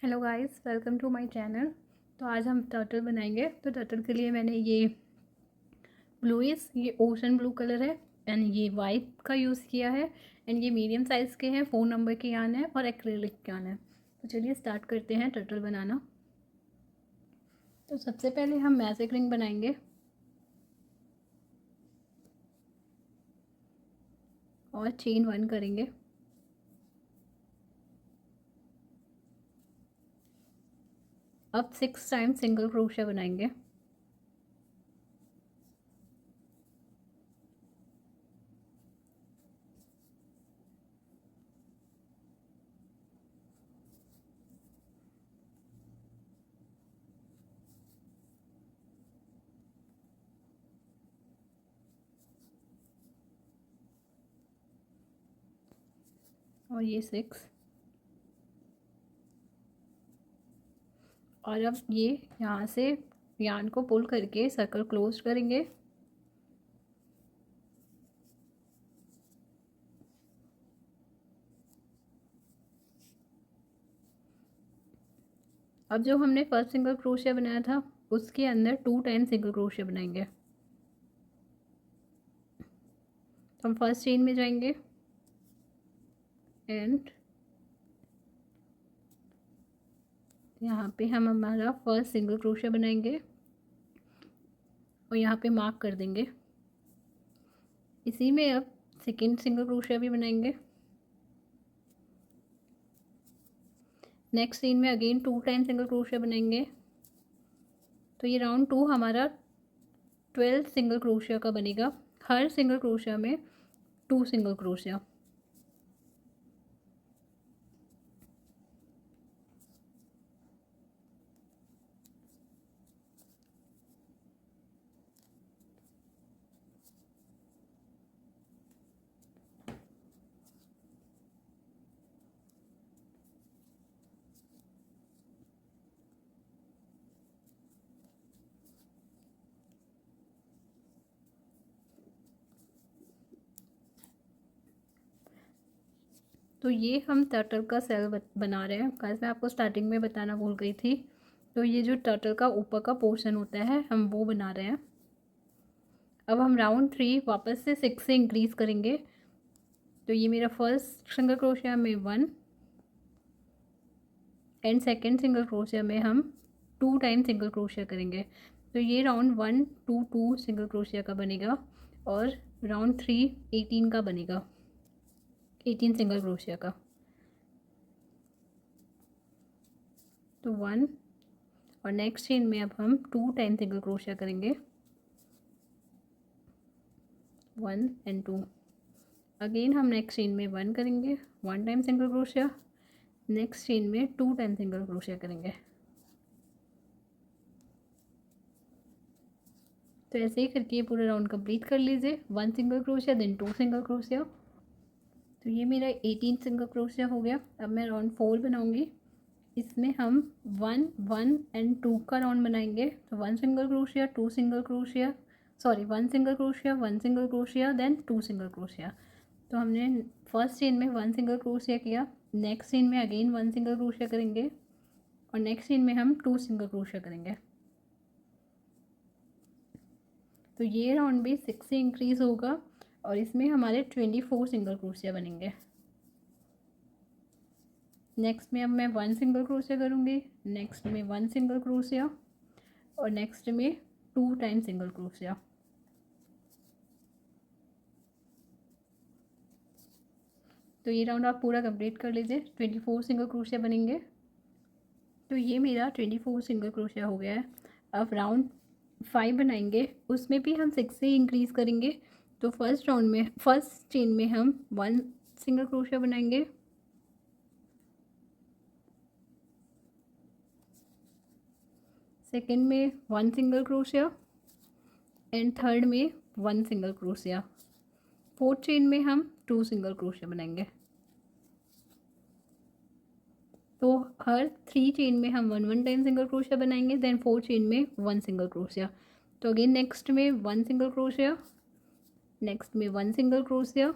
Hello guys, welcome to my channel. तो आज हम टर्टल बनाएंगे। तो टर्टल के लिए मैंने ये ब्लूइश, ये ओशन ब्लू कलर है एंड ये वाइट का यूज़ किया है एंड ये मीडियम साइज़ के हैं, 4 नंबर के यान है और एक्रेलिक के यान है। तो चलिए स्टार्ट करते हैं टर्टल बनाना। तो सबसे पहले हम मैजिक रिंग बनाएंगे और चेन 1 करेंगे। अब 6 टाइम सिंगल क्रोशिया बनाएंगे। और ये 6। और अब ये यहाँ से यान को पुल करके सर्कल क्लोज करेंगे। अब जो हमने फर्स्ट सिंगल क्रोशिया बनाया था उसके अंदर 2 टाइम सिंगल क्रोशिया बनाएंगे। तो हम फर्स्ट चेन में जाएंगे एंड यहाँ पे हम हमारा फर्स्ट सिंगल क्रोशिया बनाएंगे और यहाँ पे मार्क कर देंगे। इसी में अब सेकेंड सिंगल क्रोशिया भी बनाएंगे। नेक्स्ट चेन में अगेन 2 टाइम सिंगल क्रोशिया बनाएंगे। तो ये राउंड 2 हमारा 12 सिंगल क्रोशिया का बनेगा। हर सिंगल क्रोशिया में 2 सिंगल क्रोशिया। तो ये हम टर्टल का सेल बना रहे हैं। गाइस मैं आपको स्टार्टिंग में बताना भूल गई थी। तो ये जो टर्टल का ऊपर का पोर्शन होता है हम वो बना रहे हैं। अब हम राउंड 3 वापस से 6 से इंक्रीज़ करेंगे। तो ये मेरा फर्स्ट सिंगल क्रोशिया में 1 एंड सेकेंड सिंगल क्रोशिया में हम 2 टाइम सिंगल क्रोशिया करेंगे। तो ये राउंड 1 2 2 सिंगल क्रोशिया का बनेगा और राउंड 3 18 का बनेगा, 18 सिंगल क्रोशिया का। तो 1 और नेक्स्ट चेन में अब हम 2 टाइम सिंगल क्रोशिया करेंगे, 1 एंड 2। अगेन हम नेक्स्ट चेन में 1 करेंगे, 1 time single crochet. Next chain में 2 टाइम सिंगल क्रोशिया करेंगे। तो ऐसे ही करके ये पूरा राउंड कंप्लीट कर लीजिए। 1 single crochet then 2 single crochet. तो ये मेरा 18 सिंगल क्रोशिया हो गया। अब मैं राउंड 4 बनाऊंगी। इसमें हम 1 1 एंड 2 का राउंड बनाएंगे। तो 1 single crochet 2 single crochet, sorry 1 single crochet 1 single crochet then 2 single crochet. तो हमने फर्स्ट चेन में 1 सिंगल क्रोशिया किया, नेक्स्ट चेन में अगेन 1 सिंगल क्रोशिया करेंगे और नेक्स्ट चेन में हम 2 सिंगल क्रोशिया करेंगे। तो ये राउंड भी 6 से इंक्रीज़ होगा और इसमें हमारे 24 सिंगल क्रोशिया बनेंगे। नेक्स्ट में अब मैं 1 सिंगल क्रोशिया करूँगी, नेक्स्ट में 1 सिंगल क्रोशिया और नेक्स्ट में 2 टाइम सिंगल क्रोशिया। तो ये राउंड आप पूरा कंप्लीट कर लीजिए। 24 सिंगल क्रोशिया बनेंगे। तो ये मेरा 24 सिंगल क्रोशिया हो गया है। अब राउंड 5 बनाएंगे, उसमें भी हम 6 से इंक्रीज़ करेंगे। तो फर्स्ट राउंड में फर्स्ट चेन में हम 1 सिंगल क्रोशिया बनाएंगे, सेकेंड में 1 सिंगल क्रोशिया एंड थर्ड में 1 सिंगल क्रोशिया। फोर्थ चेन में हम 2 सिंगल क्रोशिया बनाएंगे। तो हर 3 चेन में हम 1 1 टाइम सिंगल क्रोशिया बनाएंगे, देन 4 चेन में 1 सिंगल क्रोशिया। तो अगेन नेक्स्ट में 1 सिंगल क्रोशिया, नेक्स्ट में 1 सिंगल क्रोशिया,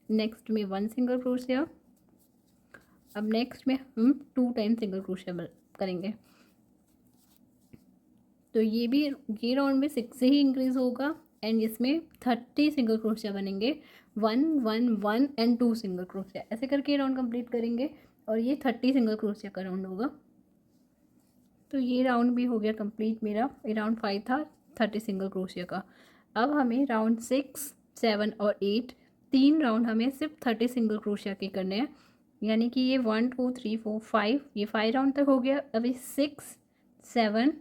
नेक्स्ट में 1 सिंगल क्रोशिया अब नेक्स्ट में हम 2 टाइम सिंगल क्रोशिया करेंगे। तो ये राउंड में 6 से ही इंक्रीज़ होगा एंड इसमें 30 सिंगल क्रोशिया बनेंगे। 1 1 1 एंड 2 सिंगल क्रोशिया, ऐसे करके ये राउंड कंप्लीट करेंगे और ये 30 सिंगल क्रोशिया का राउंड होगा। तो ये राउंड भी हो गया कंप्लीट मेरा। ये राउंड 5 था 30 सिंगल क्रोशिया का। अब हमें राउंड 6 7 और 8 तीन राउंड हमें सिर्फ 30 सिंगल क्रोशिया के करने हैं। यानी कि ये 1 2 3 4 5, ये 5 राउंड तक हो गया। अभी 6 7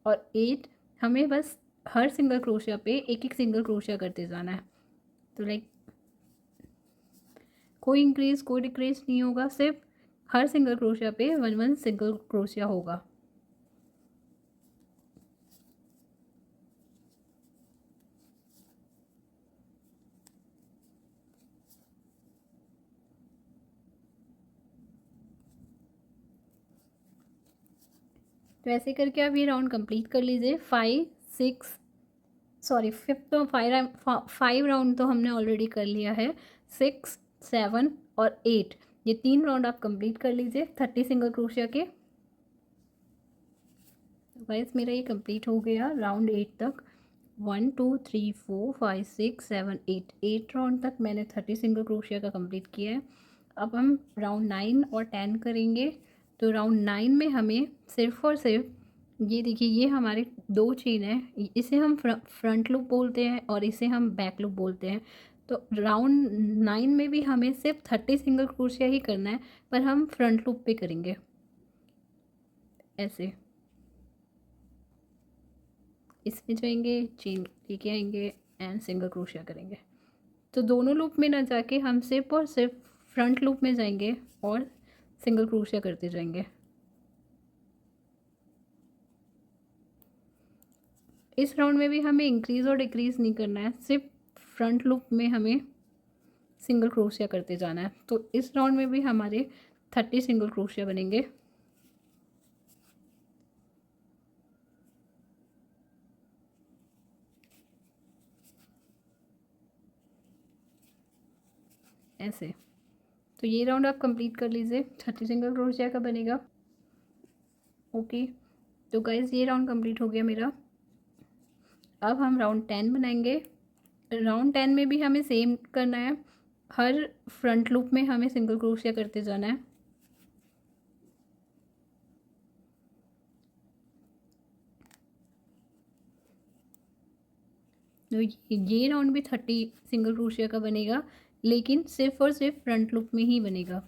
और 8 हमें बस हर सिंगल क्रोशिया पे एक एक सिंगल क्रोशिया करते जाना है। तो लाइक कोई इंक्रीज कोई डिक्रीज नहीं होगा, सिर्फ हर सिंगल क्रोशिया पे 1 1 सिंगल क्रोशिया होगा। तो ऐसे करके आप ये राउंड कंप्लीट कर लीजिए। 5 तो 5 राउंड तो हमने ऑलरेडी कर लिया है। 6 7 और 8 ये तीन राउंड आप कंप्लीट कर लीजिए 30 सिंगल क्रोशिया के। गाइस मेरा ये कंप्लीट हो गया राउंड 8 तक। 1 2 3 4 5 6 7 8 राउंड तक मैंने 30 सिंगल क्रोशिया का कंप्लीट किया है। अब हम राउंड 9 और 10 करेंगे। तो राउंड 9 में हमें सिर्फ और सिर्फ ये देखिए, ये हमारे दो चेन है। इसे हम फ्रंट लूप बोलते हैं और इसे हम बैक लूप बोलते हैं। तो राउंड 9 में भी हमें सिर्फ 30 सिंगल क्रोशिया ही करना है, पर हम फ्रंट लूप पे करेंगे ऐसे। इसमें जाएंगे, चेन लेके आएंगे एंड सिंगल क्रोशिया करेंगे। तो दोनों लूप में ना जाके हम सिर्फ और सिर्फ फ्रंट लूप में जाएंगे और सिंगल क्रोशिया करते जाएंगे। इस राउंड में भी हमें इंक्रीज़ और डिक्रीज़ नहीं करना है, सिर्फ फ्रंट लूप में हमें सिंगल क्रोशिया करते जाना है। तो इस राउंड में भी हमारे 30 सिंगल क्रोशिया बनेंगे। ऐसे। तो ये राउंड आप कंप्लीट कर लीजिए, 30 सिंगल क्रोशिया का बनेगा। ओके, तो गाइज ये राउंड कंप्लीट हो गया मेरा। अब हम राउंड 10 बनाएंगे। राउंड 10 में भी हमें सेम करना है, हर फ्रंट लूप में हमें सिंगल क्रोशिया करते जाना है। तो ये राउंड भी 30 सिंगल क्रोशिया का बनेगा, लेकिन सिर्फ और सिर्फ फ्रंट लूप में ही बनेगा।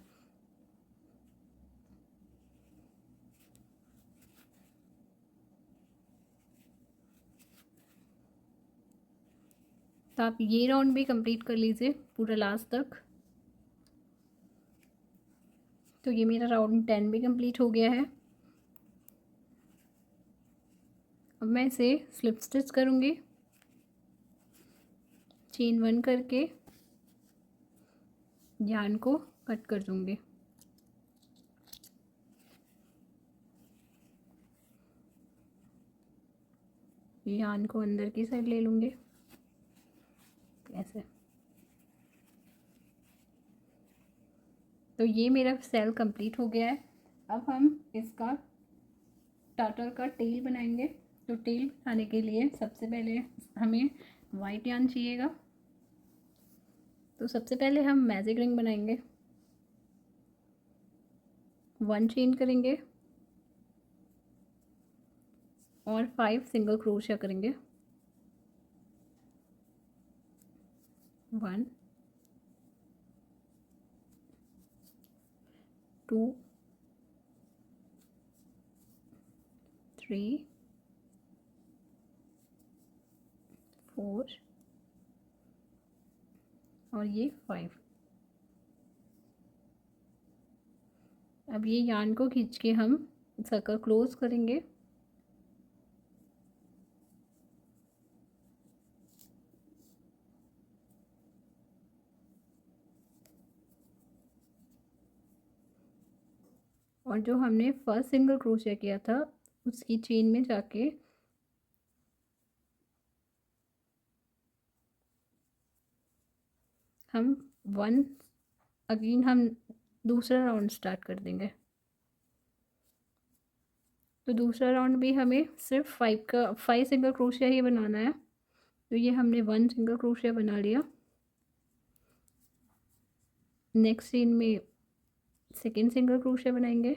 तो आप ये राउंड भी कंप्लीट कर लीजिए पूरा लास्ट तक। तो ये मेरा राउंड 10 भी कंप्लीट हो गया है। अब मैं इसे स्लिप स्टिच करूँगी, चेन 1 करके यार्न को कट कर दूँगी। यार्न को अंदर की साइड ले लूँगी ऐसे। तो ये मेरा सेल कंप्लीट हो गया है। अब हम इसका टर्टल का टेल बनाएंगे। तो टेल बनाने के लिए सबसे पहले हमें वाइट यार्न चाहिएगा। तो सबसे पहले हम मैजिक रिंग बनाएंगे। 1 चेन करेंगे और 5 सिंगल क्रोशिया करेंगे। 1 2 3 4 और ये 5। अब ये यार्न को खींच के हम सर्कल क्लोज करेंगे। और जो हमने फर्स्ट सिंगल क्रोशिया किया था उसकी चेन में जाके हम 1 अगेन हम दूसरा राउंड स्टार्ट कर देंगे। तो दूसरा राउंड भी हमें सिर्फ 5 सिंगल क्रोशिया ही बनाना है। तो ये हमने 1 सिंगल क्रोशिया बना लिया। नेक्स्ट चेन में सेकेंड सिंगल क्रोशिया बनाएंगे,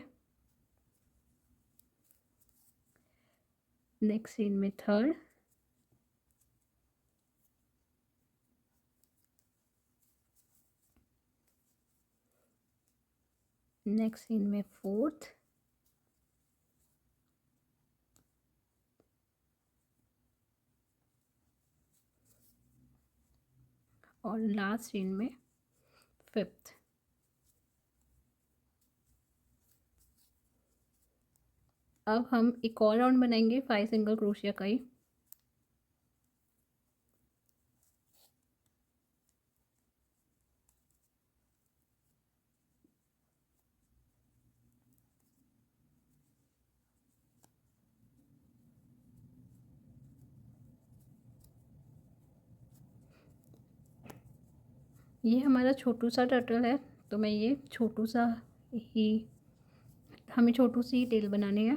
नेक्स्ट चेन में थर्ड, नेक्स्ट चेन में फोर्थ, और लास्ट चेन में फिफ्थ। अब हम एक और राउंड बनाएंगे 5 सिंगल क्रोशिया का ही। ये हमारा छोटू सा टर्टल है, तो मैं ये छोटू सा ही, हमें छोटू सी ही टेल बनानी है।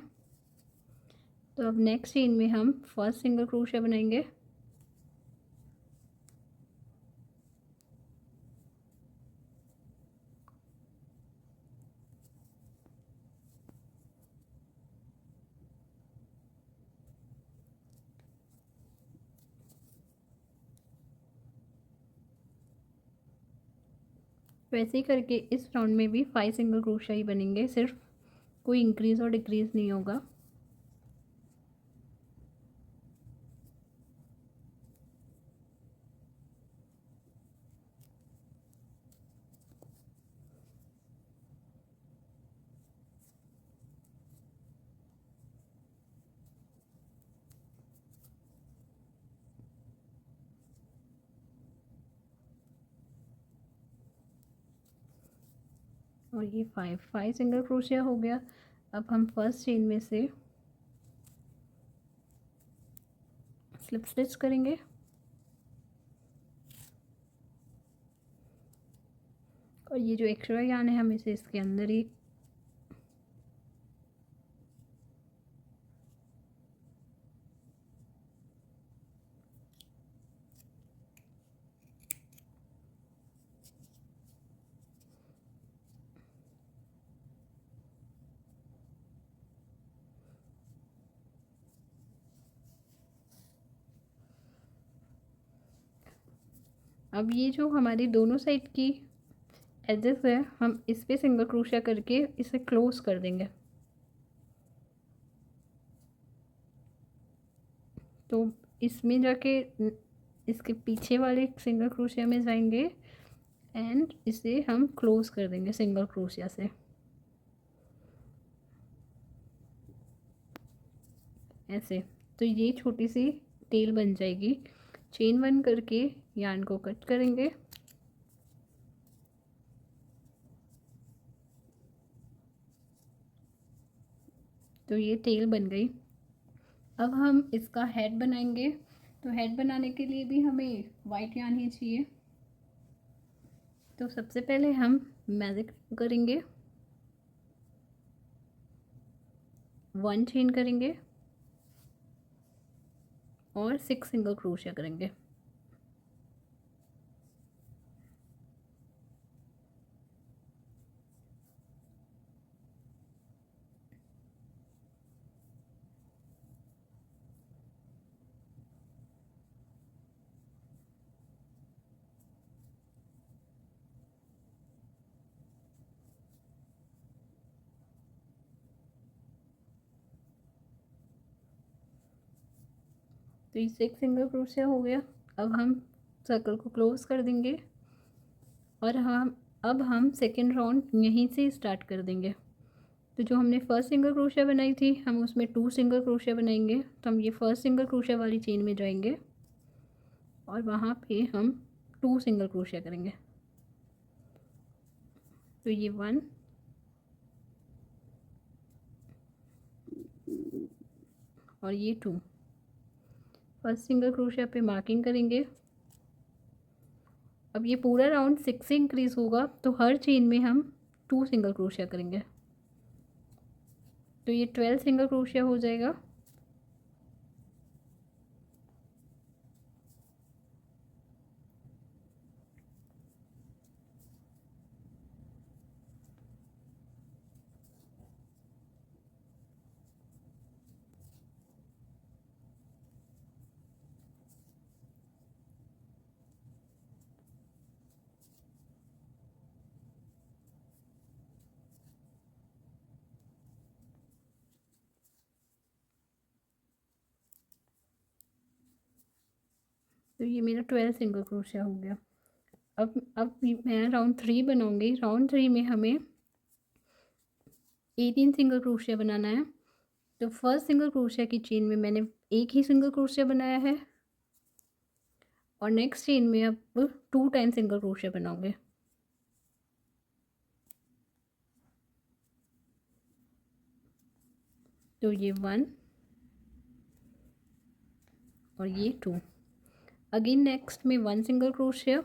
तो अब नेक्स्ट चेन में हम फर्स्ट सिंगल क्रोशिया बनाएंगे, वैसे ही करके इस राउंड में भी 5 सिंगल क्रोशिया ही बनेंगे, सिर्फ कोई इंक्रीज़ और डिक्रीज़ नहीं होगा। और ये 5 सिंगल क्रोशिया हो गया। अब हम फर्स्ट चेन में से स्लिप स्टिच करेंगे, और ये जो एक्स्ट्रा यार्न है हम इसे इसके अंदर ही अब ये जो हमारी दोनों साइड की एजेस है, हम इस पे सिंगल क्रोशिया करके इसे क्लोज कर देंगे। तो इसमें जाके इसके पीछे वाले सिंगल क्रोशिया में जाएंगे एंड इसे हम क्लोज कर देंगे सिंगल क्रोशिया से, ऐसे। तो ये छोटी सी टेल बन जाएगी। चेन 1 करके यार्न को कट करेंगे, तो ये टेल बन गई। अब हम इसका हेड बनाएंगे। तो हेड बनाने के लिए भी हमें वाइट यार्न ही चाहिए। तो सबसे पहले हम मैजिक करेंगे, 1 चेन करेंगे और 6 सिंगल क्रोशिया करेंगे। तो ये 6 सिंगल क्रोशिया हो गया। अब हम सर्कल को क्लोज कर देंगे और अब हम सेकेंड राउंड यहीं से स्टार्ट कर देंगे। तो जो हमने फर्स्ट सिंगल क्रोशिया बनाई थी, हम उसमें 2 सिंगल क्रोशिया बनाएंगे। तो हम ये फर्स्ट सिंगल क्रोशिया वाली चेन में जाएंगे और वहाँ पे हम 2 सिंगल क्रोशिया करेंगे। तो ये 1 और ये 2, फर्स्ट सिंगल क्रोशिया पे मार्किंग करेंगे। अब ये पूरा राउंड 6 से इंक्रीज़ होगा, तो हर चेन में हम 2 सिंगल क्रोशिया करेंगे, तो ये 12 सिंगल क्रोशिया हो जाएगा। तो ये मेरा 12 सिंगल क्रोशिया हो गया। अब मैं राउंड 3 बनाऊंगी। राउंड 3 में हमें 18 सिंगल क्रोशिया बनाना है। तो फर्स्ट सिंगल क्रोशिया की चेन में मैंने एक ही सिंगल क्रोशिया बनाया है, और नेक्स्ट चेन में अब 2 टाइम सिंगल क्रोशिया बनाऊंगे। तो ये 1 और ये 2। अगेन नेक्स्ट में 1 सिंगल क्रोशिया।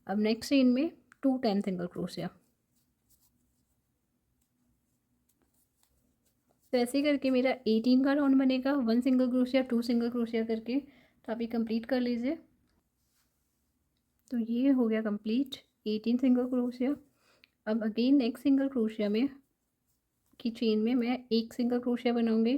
अब नेक्स्ट चेन में 2 टाइम सिंगल क्रोशिया। तो ऐसे करके मेरा 18 का राउंड बनेगा, 1 सिंगल क्रोशिया 2 सिंगल क्रोशिया करके। तो आप ये कंप्लीट कर लीजिए। तो ये हो गया कंप्लीट 18 सिंगल क्रोशिया। अब अगेन नेक्स्ट सिंगल क्रोशिया में की चेन में मैं एक सिंगल क्रोशिया बनाऊंगी।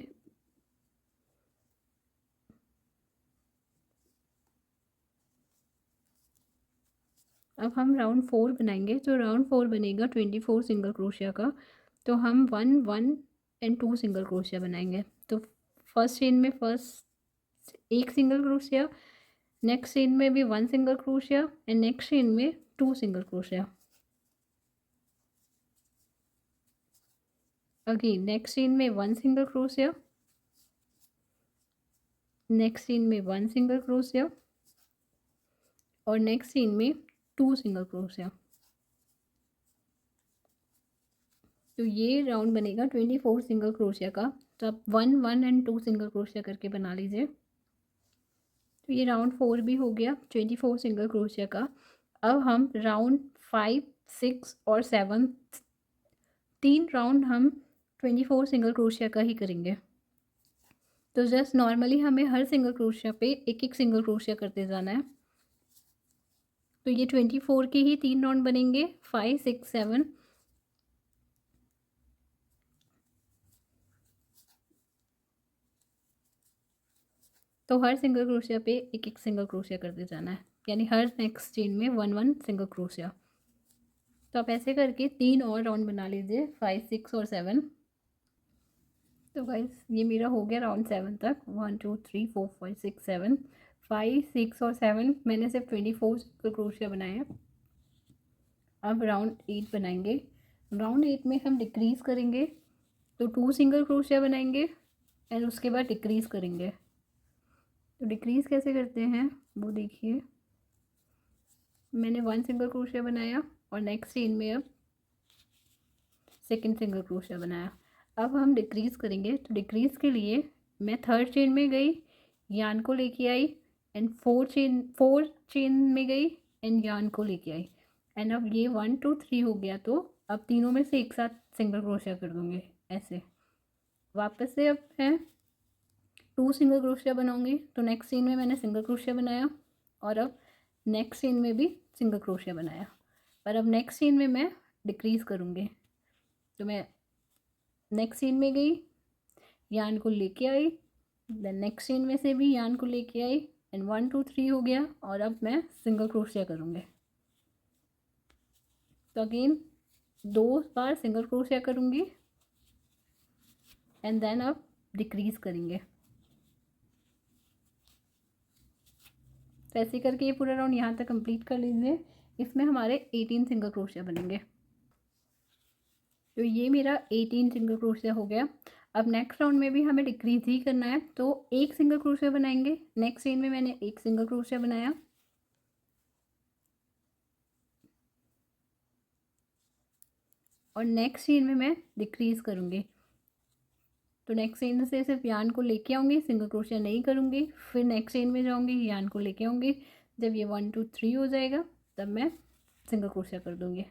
अब हम राउंड 4 बनाएंगे। तो राउंड 4 बनेगा 24 सिंगल क्रोशिया का। तो हम 1 1 एंड 2 सिंगल क्रोशिया बनाएंगे। तो फर्स्ट चेन में फर्स्ट एक सिंगल क्रोशिया, नेक्स्ट चेन में भी 1 single crochet, and next chain में 2 single crochet. Again next chain में 1 सिंगल क्रोशिया, नेक्स्ट चेन में 1 सिंगल क्रोशिया, और नेक्स्ट चेन में 2 सिंगल क्रोशिया। तो ये राउंड बनेगा 24 सिंगल क्रोशिया का। तो आप 1 1 एंड 2 सिंगल क्रोशिया करके बना लीजिए। तो ये राउंड 4 भी हो गया 24 सिंगल क्रोशिया का। अब हम राउंड 5 6 और 7 तीन राउंड हम 24 सिंगल क्रोशिया का ही करेंगे। तो जस्ट नॉर्मली हमें हर सिंगल क्रोशिया पे एक एक सिंगल क्रोशिया करते जाना है। तो ये 24 के ही 3 राउंड बनेंगे, 5 6 7। तो हर सिंगल क्रोशिया पे एक एक सिंगल क्रोशिया करते जाना है, यानी हर नेक्स्ट चेन में 1 1 सिंगल क्रोशिया। तो आप ऐसे करके 3 और राउंड बना लीजिए, 5 6 और 7। तो गाइस ये मेरा हो गया राउंड 7 तक। 1 2 3 4 5 6 7, 5 6 और 7 मैंने सिर्फ 24 सिंगल क्रोशिया बनाए हैं। अब राउंड 8 बनाएंगे। राउंड 8 में हम डिक्रीज़ करेंगे। तो 2 सिंगल क्रोशिया बनाएंगे एंड उसके बाद डिक्रीज़ करेंगे। तो डिक्रीज़ कैसे करते हैं वो देखिए। मैंने 1 सिंगल क्रोशिया बनाया और नेक्स्ट चेन में अब सेकंड सिंगल क्रोशिया बनाया। अब हम डिक्रीज़ करेंगे। तो डिक्रीज़ के लिए मैं थर्ड चेन में गई, यान को लेके आई, एंड फोर चेन में गई एंड यान को लेके आई। एंड अब ये 1 2 3 हो गया। तो अब तीनों में से एक साथ सिंगल क्रोशिया कर दूँगी ऐसे। वापस से अब मैं 2 सिंगल क्रोशिया बनाऊँगी। तो नेक्स्ट चेन में मैंने सिंगल क्रोशिया बनाया, और अब नेक्स्ट चेन में भी सिंगल क्रोशिया बनाया। पर अब नेक्स्ट चेन में मैं डिक्रीज़ करूँगी। तो मैं नेक्स्ट चेन में गई, यान को लेके आई, देन नेक्स्ट चेन में से भी यान को लेके आई, एंड 1 2 3 हो गया। और अब मैं सिंगल क्रोशिया करूँगी। तो अगेन 2 बार सिंगल क्रोशिया करूँगी एंड देन अब डिक्रीज़ करेंगे। तो ऐसे करके ये पूरा राउंड यहाँ तक कंप्लीट कर लीजिए। इसमें हमारे 18 सिंगल क्रोशिया बनेंगे। तो ये मेरा 18 सिंगल क्रोशिया हो गया। अब नेक्स्ट राउंड में भी हमें डिक्रीज ही करना है। तो एक सिंगल क्रोशिया बनाएंगे। नेक्स्ट चेन में मैंने एक सिंगल क्रोशिया बनाया, और नेक्स्ट चेन में मैं डिक्रीज करूँगी। तो नेक्स्ट चेन से सिर्फ यान को लेके आऊँगी, सिंगल क्रोशिया नहीं करूँगी। फिर नेक्स्ट चेन में जाऊँगी, यान को लेके आऊँगी। जब ये 1 2 3 हो जाएगा तब मैं सिंगल क्रोशिया कर दूँगी।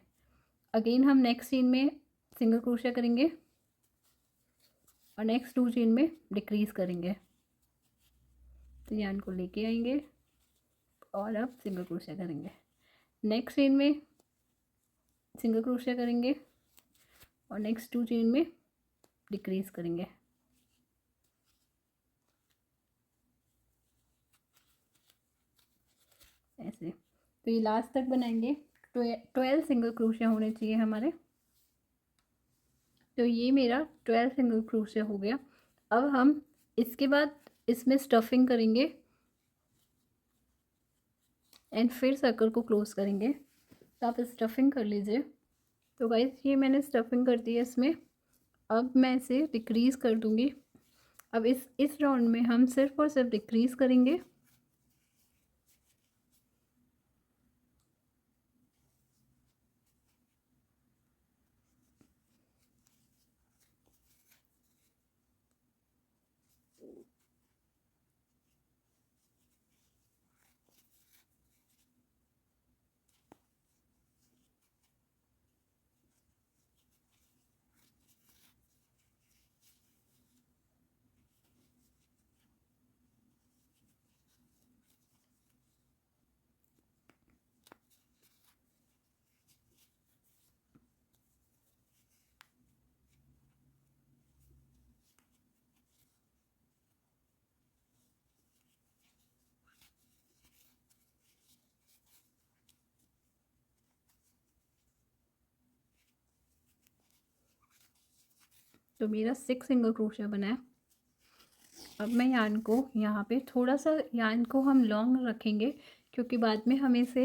अगेन हम नेक्स्ट चेन में सिंगल क्रोशिया करेंगे और नेक्स्ट 2 चेन में डिक्रीज करेंगे। तो यार्न को लेके आएंगे और अब सिंगल क्रोशिया करेंगे। नेक्स्ट चेन में सिंगल क्रोशिया करेंगे और नेक्स्ट 2 चेन में डिक्रीज करेंगे। ऐसे तो ये लास्ट तक बनाएंगे। 12 सिंगल क्रोशिया होने चाहिए हमारे। तो ये मेरा 12 सिंगल क्रोशिया हो गया। अब हम इसके बाद इसमें स्टफिंग करेंगे एंड फिर सर्कल को क्लोज करेंगे। तो आप स्टफिंग कर लीजिए। तो गाइस ये मैंने स्टफिंग कर दी है इसमें। अब मैं इसे डिक्रीज़ कर दूँगी। अब इस राउंड में हम सिर्फ और सिर्फ डिक्रीज़ करेंगे। तो मेरा 6 सिंगल क्रोशिया बना है। अब मैं यार्न को यहाँ पे थोड़ा सा यार्न को हम लॉन्ग रखेंगे क्योंकि बाद में हमें इसे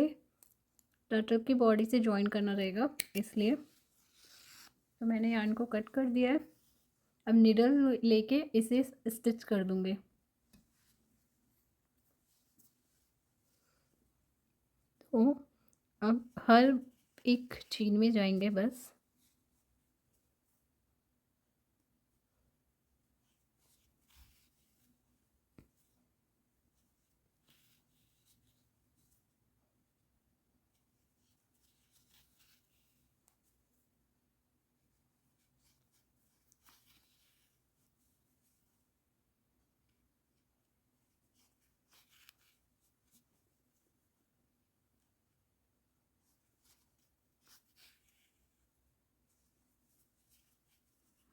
टर्टल की बॉडी से जॉइन करना रहेगा, इसलिए। तो मैंने यार्न को कट कर दिया है। अब निडल लेके इसे स्टिच कर दूँगी। तो अब हर एक चेन में जाएंगे बस।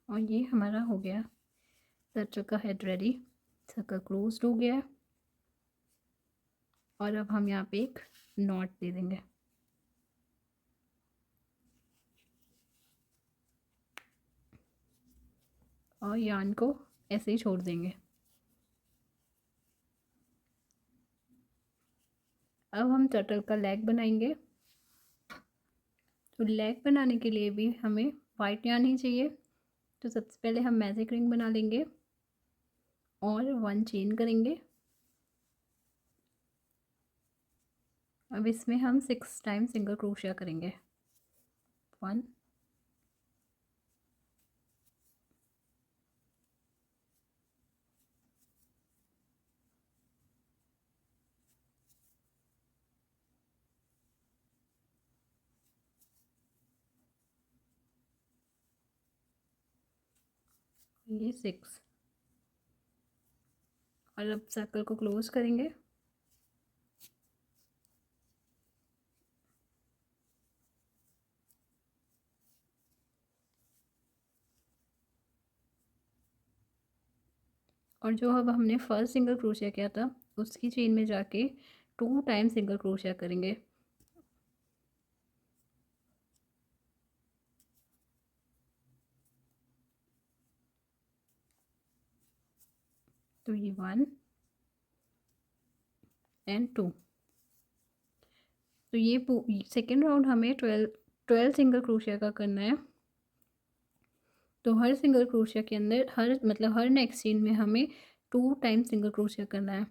और ये हमारा हो गया सर्कल का हेड रेडी। सर्कल क्लोज हो गया है और अब हम यहाँ पे एक नॉट दे देंगे। और यार्न को ऐसे ही छोड़ देंगे। अब हम टर्टल का लेग बनाएंगे। तो लेग बनाने के लिए भी हमें वाइट यार्न ही चाहिए। तो सबसे पहले हम मैजिक रिंग बना लेंगे और 1 चेन करेंगे। अब इसमें हम 6 टाइम सिंगल क्रोशिया करेंगे। 1 ये 6 और अब सर्कल को क्लोज करेंगे। और जो अब हमने फर्स्ट सिंगल क्रोशिया किया था उसकी चेन में जाके 2 टाइम सिंगल क्रोशिया करेंगे। तो ये 1 एंड 2। तो ये सेकेंड राउंड हमें 12 सिंगल क्रोशिया का करना है। तो हर सिंगल क्रोशिया के अंदर हर नेक्स्ट चेन में हमें 2 टाइम सिंगल क्रोशिया करना है।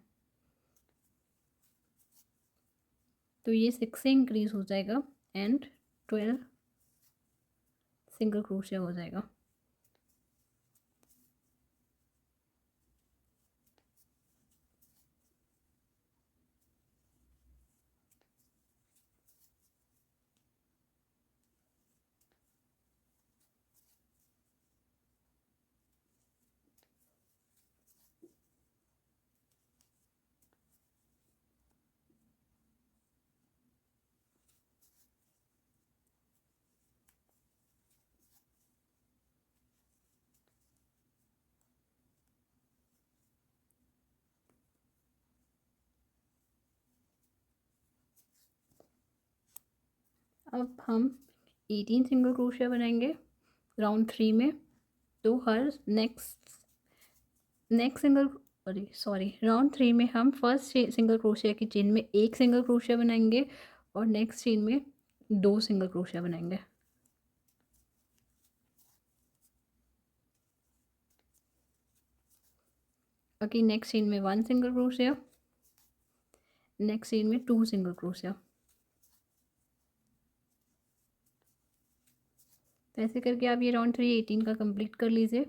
तो ये 6 से इंक्रीज हो जाएगा एंड 12 सिंगल क्रोशिया हो जाएगा। अब हम 18 सिंगल क्रोशिया बनाएंगे राउंड 3 में। तो हर नेक्स्ट सिंगल राउंड 3 में हम फर्स्ट सिंगल क्रोशिया की चेन में एक सिंगल क्रोशिया बनाएंगे और नेक्स्ट चेन में 2 सिंगल क्रोशिया बनाएंगे। ओके, नेक्स्ट चेन में 1 सिंगल क्रोशिया, नेक्स्ट चेन में 2 सिंगल क्रोशिया। तो ऐसे करके आप ये राउंड 3 18 का कंप्लीट कर लीजिए।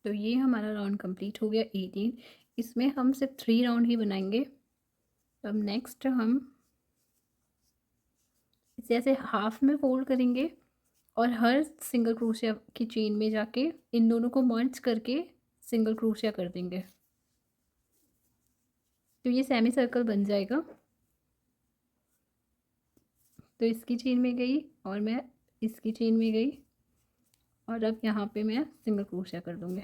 तो ये हमारा राउंड कंप्लीट हो गया 18। इसमें हम सिर्फ 3 राउंड ही बनाएंगे। तो अब नेक्स्ट हम इसे ऐसे हाफ में फोल्ड करेंगे और हर सिंगल क्रोशिया की चेन में जाके इन दोनों को मर्ज करके सिंगल क्रोशिया कर देंगे। तो ये सेमी सर्कल बन जाएगा। तो इसकी चेन में गई और मैं इसकी चेन में गई और अब यहाँ पे मैं सिंगल क्रोशिया कर दूँगी।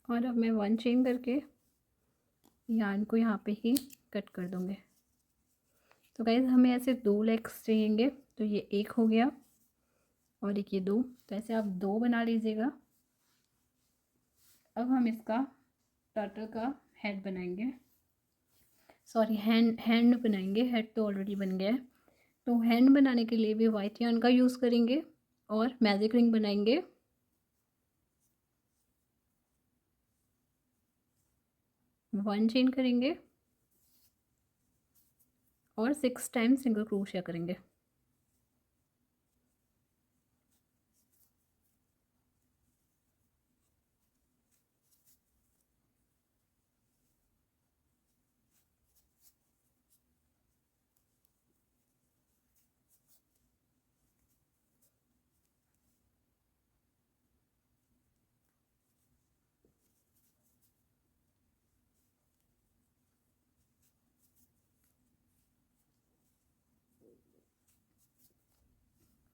और अब मैं 1 चेन करके यार्न को यहाँ पे ही कट कर दूँगी। तो गाइस हमें ऐसे 2 लेग्स चाहिएंगे। तो ये एक हो गया और एक ये 2। तो ऐसे आप 2 बना लीजिएगा। अब हम इसका टर्टल का हेड बनाएंगे, सॉरी हैंड बनाएंगे। हेड तो ऑलरेडी बन गया है। तो हैंड बनाने के लिए भी वाइट यार्न का यूज़ करेंगे और मैजिक रिंग बनाएंगे। 1 चेन करेंगे और 6 टाइम सिंगल क्रोशिया करेंगे।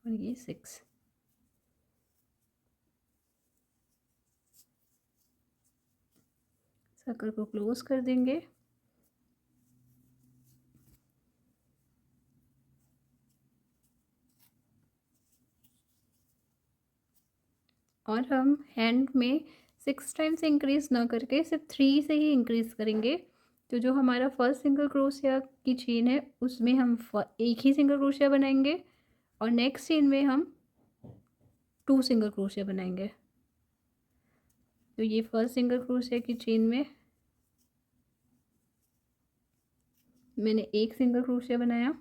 और ये 6। सर्कल को क्लोज कर देंगे और हम हैंड में 6 टाइम से इंक्रीज़ ना करके सिर्फ 3 से ही इंक्रीज़ करेंगे। तो जो हमारा फर्स्ट सिंगल क्रोशिया की चेन है उसमें हम एक ही सिंगल क्रोशिया बनाएंगे और नेक्स्ट चेन में हम 2 सिंगल क्रोशिया बनाएंगे। तो ये फर्स्ट सिंगल क्रोशिया की चेन में मैंने एक सिंगल क्रोशिया बनाया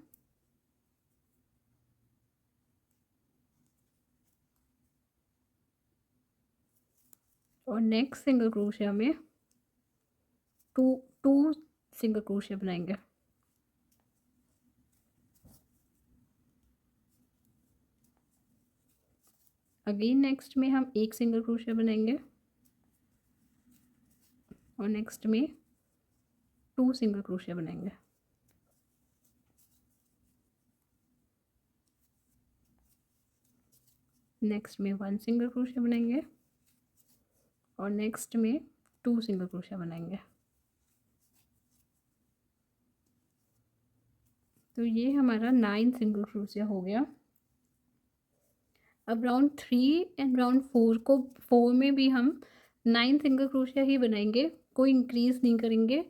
और नेक्स्ट सिंगल क्रोशिया में टू सिंगल क्रोशिया बनाएंगे। अगेन नेक्स्ट में हम एक सिंगल क्रोशिया बनाएंगे और नेक्स्ट में 2 सिंगल क्रोशिया बनाएंगे। नेक्स्ट में 1 सिंगल क्रोशिया बनाएंगे और नेक्स्ट में 2 सिंगल क्रोशिया बनाएंगे। तो ये हमारा 9 सिंगल क्रोशिया हो गया। अब राउंड 3 एंड राउंड 4 में भी हम 9 सिंगल क्रोशिया ही बनाएंगे, कोई इंक्रीज़ नहीं करेंगे।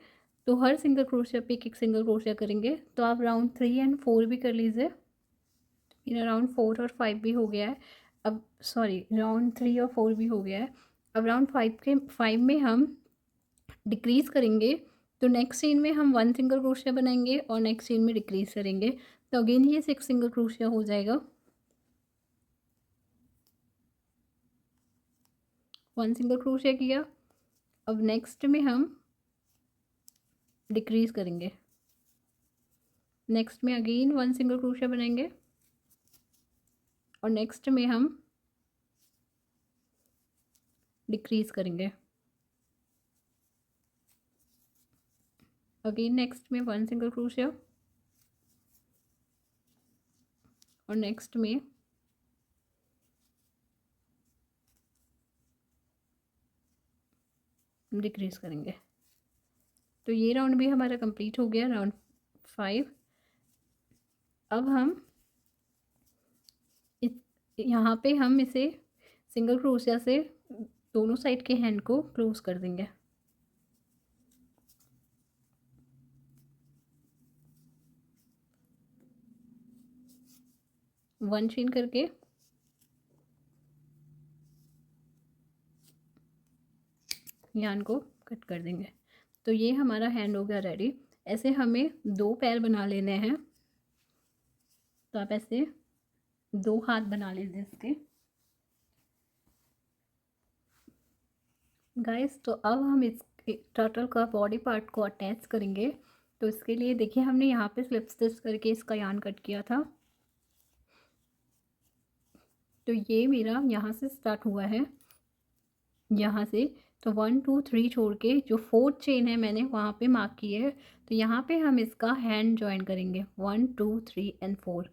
तो हर सिंगल क्रोशिया पे एक सिंगल क्रोशिया करेंगे। तो आप राउंड 3 एंड 4 भी कर लीजिए। मेरा राउंड 4 और 5 भी हो गया है। अब सॉरी, राउंड 3 और 4 भी हो गया है। अब राउंड 5 में हम डिक्रीज़ करेंगे, तो नेक्स्ट चेन में हम 1 सिंगल क्रोशिया बनाएंगे और नेक्स्ट चेन में डिक्रीज़ करेंगे, तो अगेन ये 6 सिंगल क्रोशिया हो जाएगा। 1 सिंगल क्रोशिया किया। अब नेक्स्ट में हम डिक्रीज़ करेंगे, नेक्स्ट में अगेन 1 सिंगल क्रोशिया बनाएंगे और नेक्स्ट में हम डिक्रीज़ करेंगे, अगेन नेक्स्ट में 1 सिंगल क्रोशिया और नेक्स्ट में डिक्रीज़ करेंगे। तो ये राउंड भी हमारा कंप्लीट हो गया, राउंड 5। अब हम यहाँ पे हम इसे सिंगल क्रोशिया से दोनों साइड के हैंड को क्लोज कर देंगे। वन चेन करके यान को कट कर देंगे। तो ये हमारा हैंड हो गया रेडी। ऐसे हमें 2 पैर बना लेने हैं, तो आप ऐसे 2 हाथ बना लीजिए इसके गाइस। तो अब हम इस टर्टल का बॉडी पार्ट को अटैच करेंगे। तो इसके लिए देखिए हमने यहाँ पे स्लिप स्टिच करके इसका यान कट किया था। तो ये मेरा यहाँ से स्टार्ट हुआ है, यहाँ से। तो 1 2 3 छोड़ के जो 4th चेन है मैंने वहाँ पे मार्क की है। तो यहाँ पे हम इसका हैंड जॉइन करेंगे 1 2 3 एंड 4,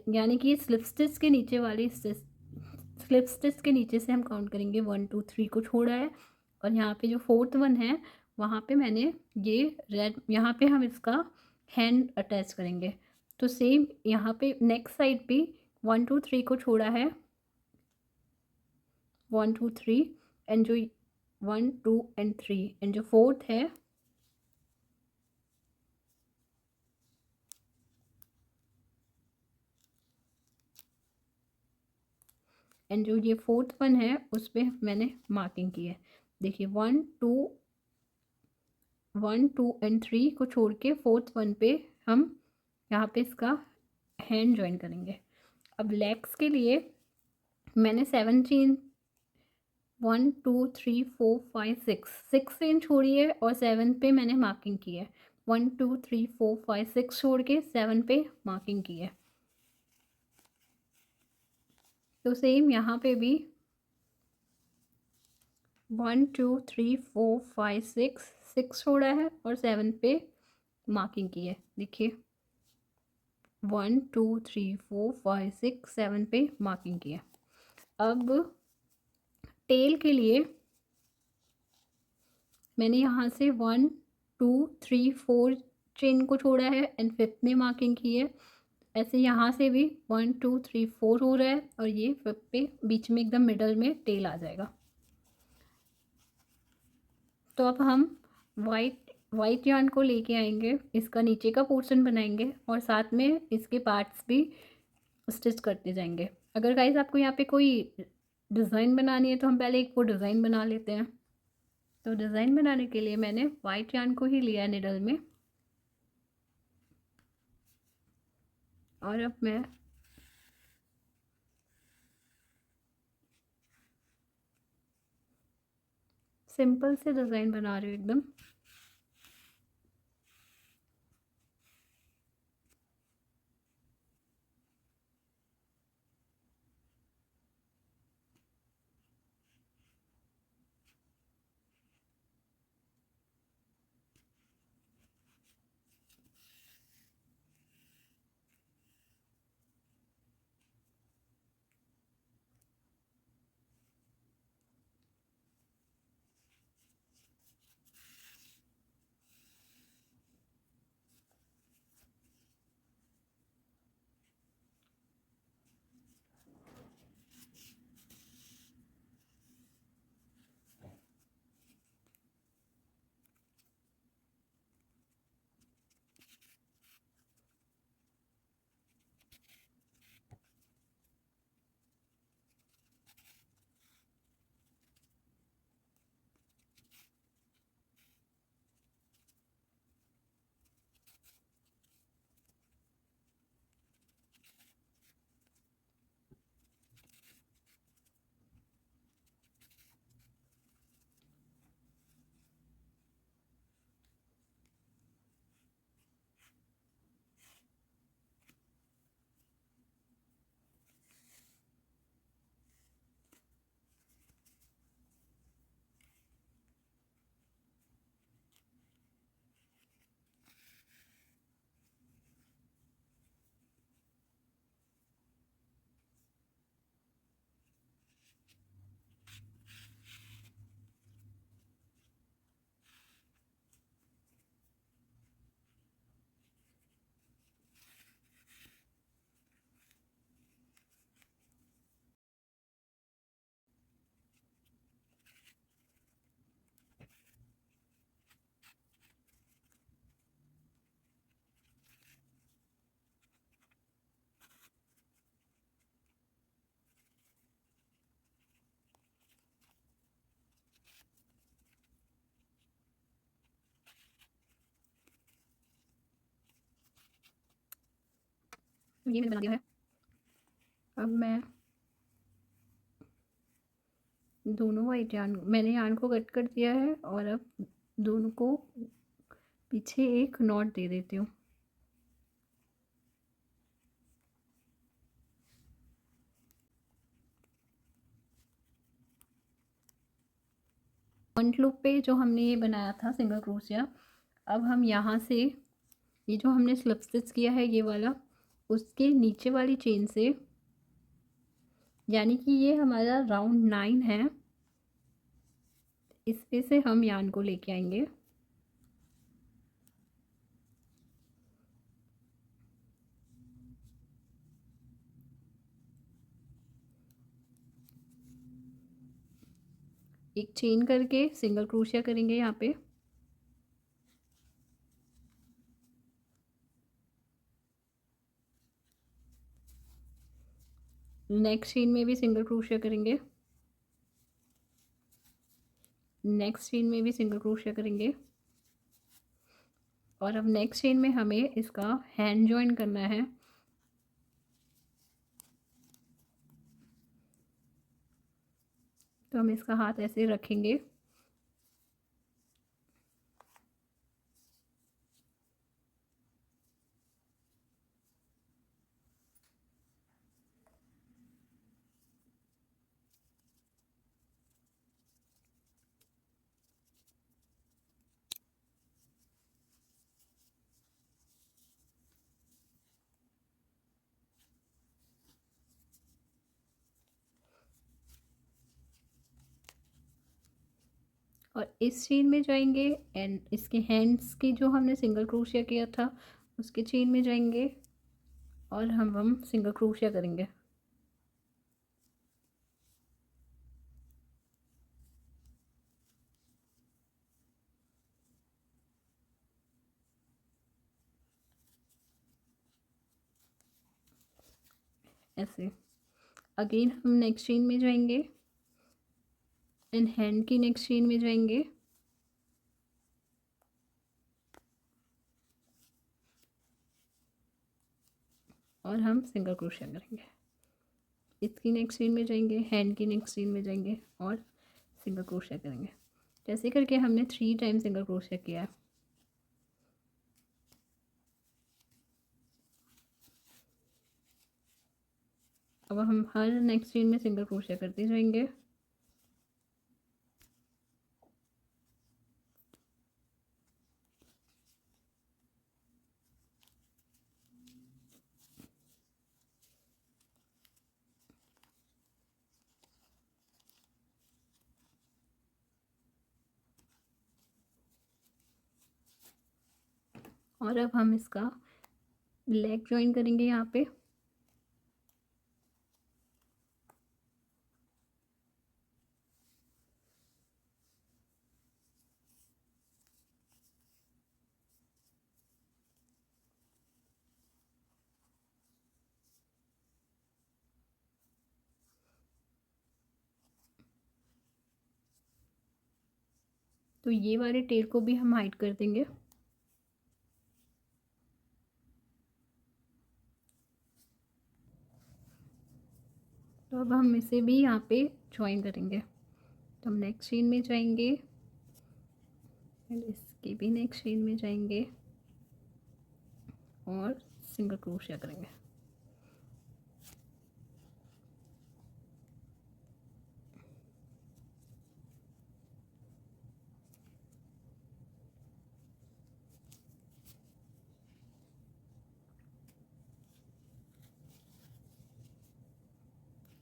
यानी कि स्लिप स्टिच के नीचे वाली स्लिप स्टिच के नीचे से हम काउंट करेंगे। 1 2 3 को छोड़ा है और यहाँ पे जो 4th वन है वहाँ पे मैंने ये रेड, यहाँ पे हम इसका हैंड अटैच करेंगे। तो सेम यहाँ पे नेक्स्ट साइड पे 1 2 3 को छोड़ा है, 1 2 3 एंड जो 1 2 एंड 3 एंड जो 4th है एंड जो ये 4th वन है उस पर मैंने मार्किंग की है। देखिए 1 2 एंड 3 को छोड़ के 4th वन पे हम यहाँ पे इसका हैंड जॉइन करेंगे। अब लेग्स के लिए मैंने 7 चेन 1 2 3 4 5 6 चेन छोड़ी है और 7 पे मैंने मार्किंग की है। 1 2 3 4 5 6 छोड़ के 7 पे मार्किंग की है। तो सेम यहाँ पे भी 1 2 3 4 5 6 छोड़ा है और 7 पे मार्किंग की है। देखिए 1 2 3 4 5 6 7 पे मार्किंग की है। अब टेल के लिए मैंने यहाँ से 1 2 3 4 चेन को छोड़ा है एंड 5th में मार्किंग की है। ऐसे यहाँ से भी 1 2 3 4 हो रहा है और ये 5th पे बीच में एकदम मिडल में टेल आ जाएगा। तो अब हम वाइट यार्न को लेके आएंगे, इसका नीचे का पोर्शन बनाएंगे और साथ में इसके पार्ट्स भी स्टिच करते जाएंगे। अगर गाइस आपको यहाँ पे कोई डिज़ाइन बनानी है तो हम पहले एक वो डिज़ाइन बना लेते हैं। तो डिज़ाइन बनाने के लिए मैंने वाइट यार्न को ही लिया है निडल में और अब मैं सिंपल से डिज़ाइन बना रही हूँ एकदम। तो ये मैंने बना दिया है। अब मैं दोनों वाइट यार्न, मैंने यार्न को कट कर दिया है और अब दोनों को पीछे एक नॉट दे देती हूँ। फ्रंट लूप पे जो हमने ये बनाया था सिंगल क्रोशिया, अब हम यहाँ से ये जो हमने स्लिप स्टिच किया है ये वाला, उसके नीचे वाली चेन से, यानी कि ये हमारा राउंड 9 है, इस पे से हम यार्न को लेके आएंगे। एक चेन करके सिंगल क्रोशिया करेंगे यहाँ पे। नेक्स्ट चेन में भी सिंगल क्रोशिया करेंगे, नेक्स्ट चेन में भी सिंगल क्रोशिया करेंगे और अब नेक्स्ट चेन में हमें इसका हैंड जॉइन करना है। तो हम इसका हाथ ऐसे रखेंगे और इस चेन में जाएंगे एंड इसके हैंड्स की जो हमने सिंगल क्रोशिया किया था उसके चेन में जाएंगे और हम सिंगल क्रोशिया करेंगे। ऐसे अगेन हम नेक्स्ट चेन में जाएंगे एंड हैंड की नेक्स्ट चेन में जाएंगे और हम सिंगल क्रोशिया करेंगे। इसकी नेक्स्ट चेन में जाएंगे, हैंड की नेक्स्ट चेन में जाएंगे और सिंगल क्रोशिया करेंगे। जैसे करके हमने 3 टाइम सिंगल क्रोशिया किया है। अब हम हर नेक्स्ट चेन में सिंगल क्रोशिया करते जाएंगे। और अब हम इसका लेग ज्वाइन करेंगे यहाँ पे। तो ये वाले टेल को भी हम हाइड कर देंगे। तो अब हम इसे भी यहाँ पे ज्वाइन करेंगे। तो हम नेक्स्ट चेन में जाएंगे एंड इसके भी नेक्स्ट चेन में जाएंगे और सिंगल क्रोशिया करेंगे।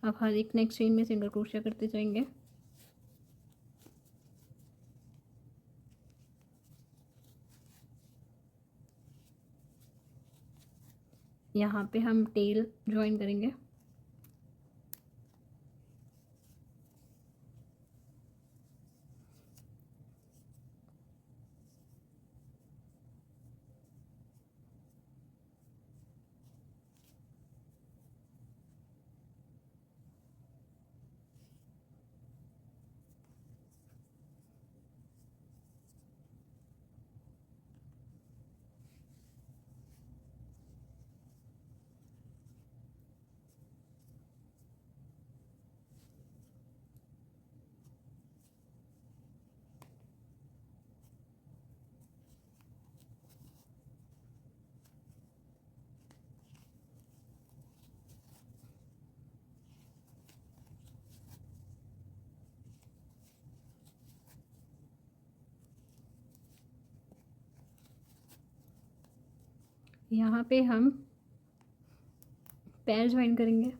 अब हर एक नेक्स्ट चेन में सिंगल क्रोशिया करते जाएंगे। यहाँ पे हम टेल ज्वाइन करेंगे। यहाँ पे हम पैर ज्वाइन करेंगे।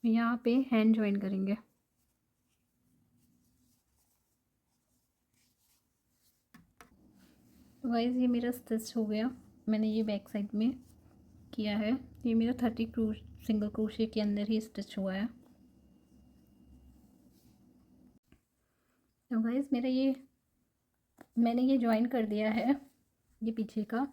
यहाँ पे हैंड ज्वाइन करेंगे। तो गाइस ये मेरा स्टिच हो गया। मैंने ये बैक साइड में किया है। ये मेरा 30 सिंगल क्रोशिया के अंदर ही स्टिच हुआ है। तो गाइस मेरा ये मैंने ये ज्वाइन कर दिया है, ये पीछे का।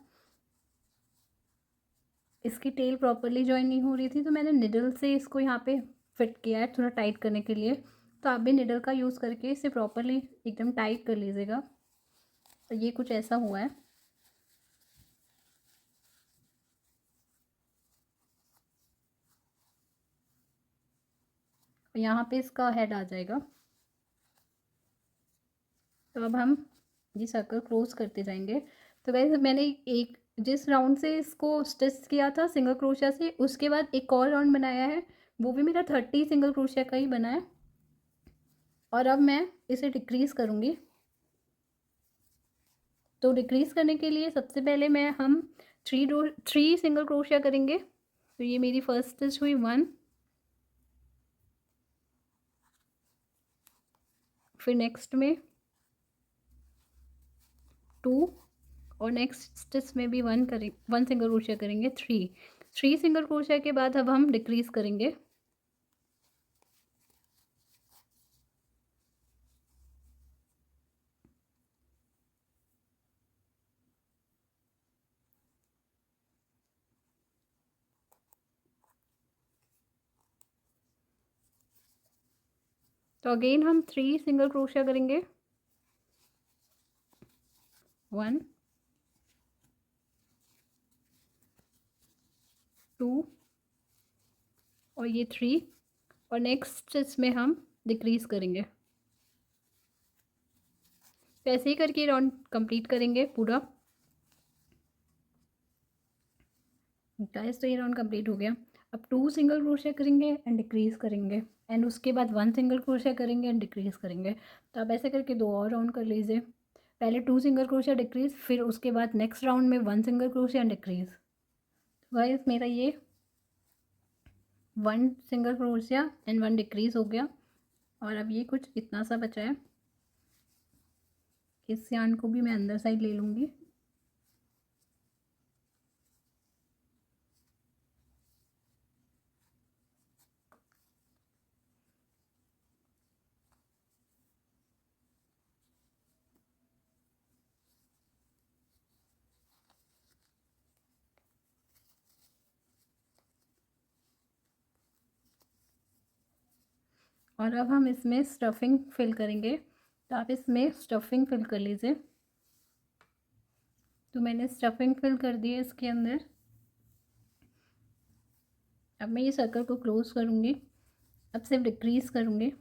इसकी टेल प्रॉपरली ज्वाइन नहीं हो रही थी, तो मैंने निडल से इसको यहाँ पे फिट किया है थोड़ा टाइट करने के लिए। तो आप भी निडल का यूज़ करके इसे प्रॉपरली एकदम टाइट कर लीजिएगा। तो ये कुछ ऐसा हुआ है। यहाँ पे इसका हेड आ जाएगा। तो अब हम ये सर्कल क्लोज करते जाएंगे। तो गाइस मैंने एक जिस राउंड से इसको स्टिच किया था सिंगल क्रोशिया से, उसके बाद एक और राउंड बनाया है, वो भी मेरा 30 सिंगल क्रोशिया का ही बना है। और अब मैं इसे डिक्रीज़ करूँगी। तो डिक्रीज़ करने के लिए सबसे पहले हम 3 सिंगल क्रोशिया करेंगे। तो ये मेरी फर्स्ट स्टिच हुई 1, फिर नेक्स्ट में 2, और नेक्स्ट स्टिच में भी 1 सिंगल क्रोशिया करेंगे। 3 सिंगल क्रोशिया के बाद अब हम डिक्रीज़ करेंगे। तो अगेन हम 3 सिंगल क्रोशिया करेंगे। 1, 2 और ये 3, और नेक्स्ट स्टिच में हम डिक्रीज़ करेंगे। तो ऐसे ही करके राउंड कंप्लीट करेंगे पूरा। गाइस तो ये राउंड कंप्लीट हो गया। अब 2 सिंगल क्रोशिया करेंगे एंड डिक्रीज़ करेंगे, एंड उसके बाद 1 सिंगल क्रोशिया करेंगे एंड डिक्रीज़ करेंगे। तो आप ऐसे करके 2 और राउंड कर लीजिए। पहले 2 सिंगल क्रोशिया डिक्रीज़, फिर उसके बाद नेक्स्ट राउंड में 1 सिंगल क्रोशिया एंड डिक्रीज़। तो गाइस मेरा ये 1 सिंगल क्रोशिया एंड 1 डिक्रीज़ हो गया। और अब ये कुछ इतना सा बचा है। इस यार्न को भी मैं अंदर साइड ले लूँगी। और अब हम इसमें स्टफिंग फिल करेंगे। तो आप इसमें स्टफिंग फिल कर लीजिए। तो मैंने स्टफिंग फिल कर दी है इसके अंदर। अब मैं ये सर्कल को क्लोज करूँगी। अब सिर्फ डिक्रीज़ करूँगी।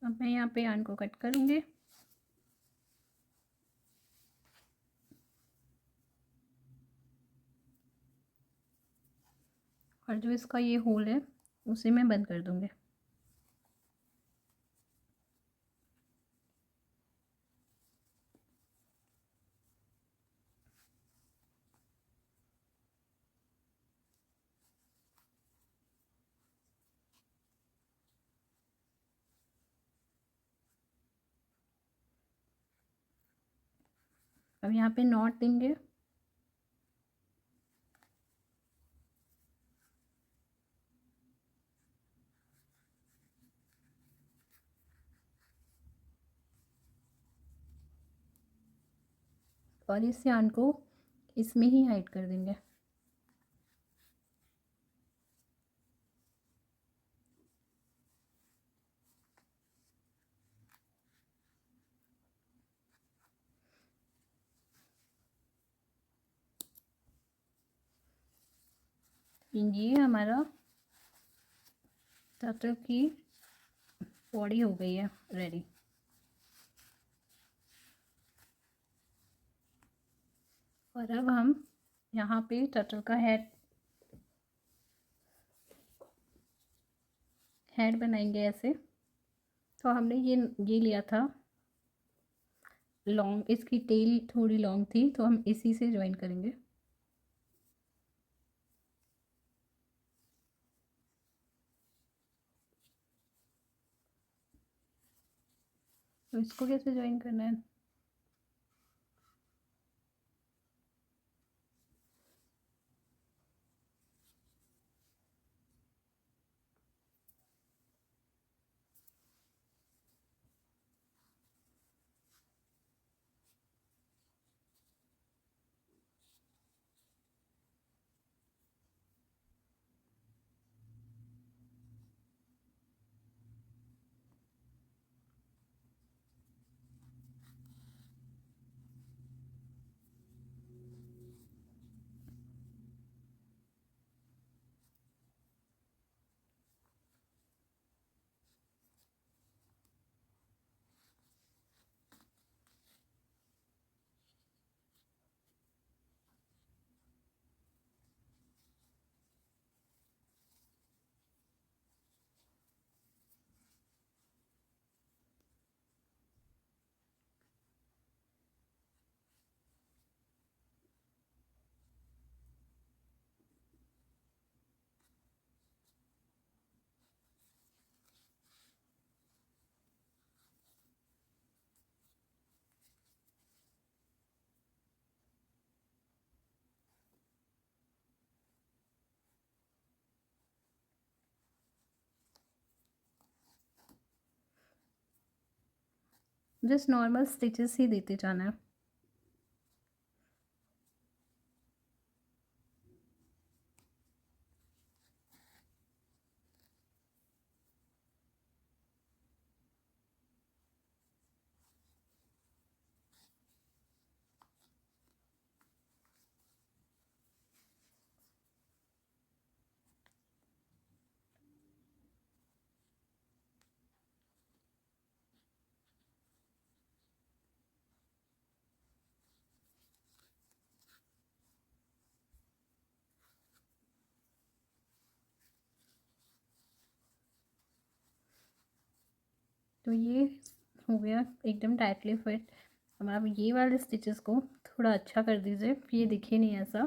अब मैं यहाँ पे यार्न को कट करूँगी। और जो इसका ये होल है उसे मैं बंद कर दूँगी। अब यहाँ पे नॉट देंगे। और इस यार्न को इसमें ही हाइड कर देंगे। ये हमारा टर्टल की बॉडी हो गई है रेडी। और अब हम यहाँ पे टर्टल का हेड बनाएंगे ऐसे। तो हमने ये लिया था लॉन्ग, इसकी टेल थोड़ी लॉन्ग थी तो हम इसी से ज्वाइन करेंगे। तो इसको कैसे ज्वाइन करना है? जस्ट नॉर्मल स्टिचेस ही देते जाना है। तो ये हो गया एकदम टाइटली फिट। अब आप ये वाले स्टिचेस को थोड़ा अच्छा कर दीजिए, ये दिखे नहीं ऐसा।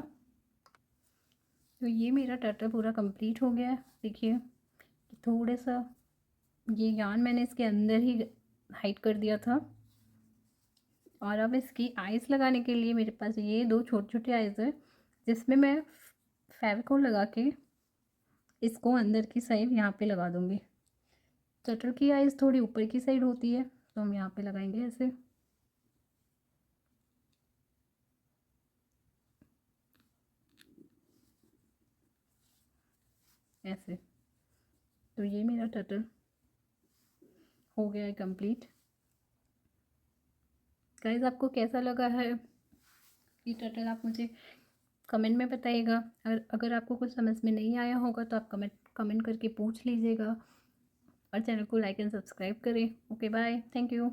तो ये मेरा टर्टल पूरा कंप्लीट हो गया है। देखिए थोड़े सा ये यार्न मैंने इसके अंदर ही हाइड कर दिया था। और अब इसकी आइज़ लगाने के लिए मेरे पास ये दो छोटे छोटे आइज़ है, जिसमें मैं फेविकोल लगा के इसको अंदर की साइड यहाँ पे लगा दूँगी। टर्टल की आइज़ थोड़ी ऊपर की साइड होती है तो हम यहाँ पे लगाएंगे ऐसे। ऐसे। तो ये मेरा टर्टल हो गया है कंप्लीट। गाइस आपको कैसा लगा है ये टर्टल, आप मुझे कमेंट में बताइएगा। अगर आपको कुछ समझ में नहीं आया होगा तो आप कमेंट करके पूछ लीजिएगा। और चैनल को लाइक एंड सब्सक्राइब करें। Okay bye, thank you.